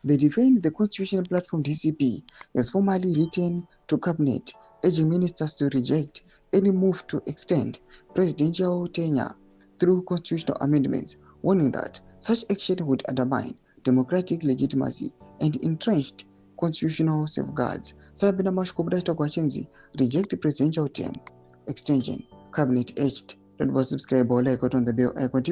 The Defend the Constitution platform DCP has formally written to Cabinet, urging ministers to reject any move to extend presidential tenure through constitutional amendments, warning that such action would undermine democratic legitimacy and entrenched constitutional safeguards. Sabina Mashkobra Kwachenzi reject presidential term extension. Cabinet urged. Don't was subscribe or like on the bell icon.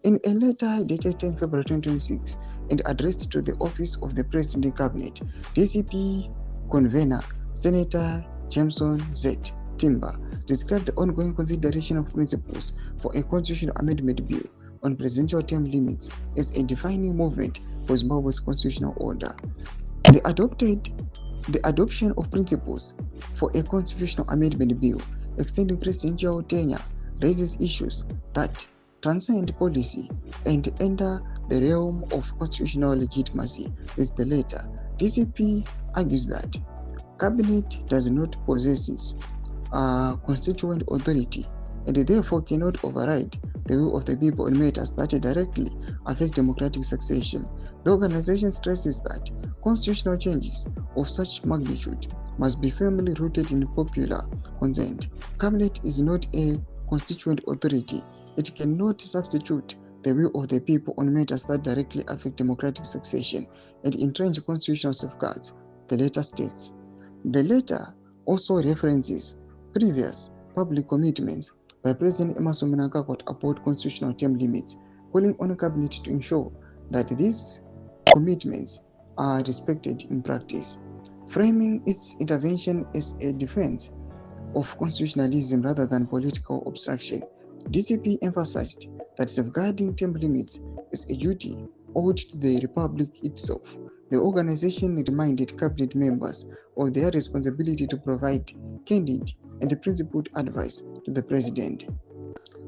In a letter dated 10 February 2026 and addressed to the office of the President Cabinet, DCP convener Senator Jameson Z. Timber described the ongoing consideration of principles for a constitutional amendment bill on presidential term limits as a defining movement for Zimbabwe's constitutional order. The adoption of principles for a constitutional amendment bill extending presidential tenure raises issues that transcend policy and enter the realm of constitutional legitimacy, is the letter. DCP argues that Cabinet does not possess constituent authority and therefore cannot override the will of the people on matters that directly affect democratic succession. The organization stresses that constitutional changes of such magnitude must be firmly rooted in popular consent. Cabinet is not a constituent authority. It cannot substitute the will of the people on matters that directly affect democratic succession and entrench constitutional safeguards, the letter states. The letter also references previous public commitments by President Emmerson Mnangagwa about constitutional term limits, calling on the Cabinet to ensure that these commitments are respected in practice. Framing its intervention as a defense of constitutionalism rather than political obstruction, DCP emphasized that safeguarding term limits is a duty owed to the Republic itself. The organization reminded Cabinet members of their responsibility to provide candid and principled advice to the President.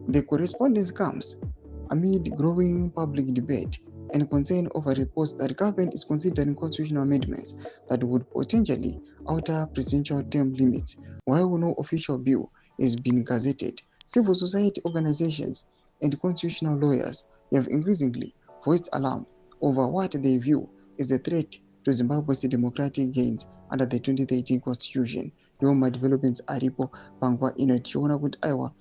The correspondence comes amid growing public debate and concern over reports that government is considering constitutional amendments that would potentially alter presidential term limits. While no official bill has been gazetted, civil society organizations and constitutional lawyers have increasingly voiced alarm over what they view as a threat to Zimbabwe's democratic gains under the 2013 constitution. Ndoma developments aripo panguva ino tichiona kuti aiwa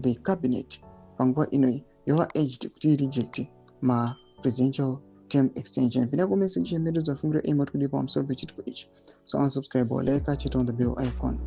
the cabinet panguva ino yava urged kuti reject ma presidential term extension. Pinda comment section medu dzafungura aim kuti pamusoro pechitiko ichi. So unsubscribe or like, check on the bell icon.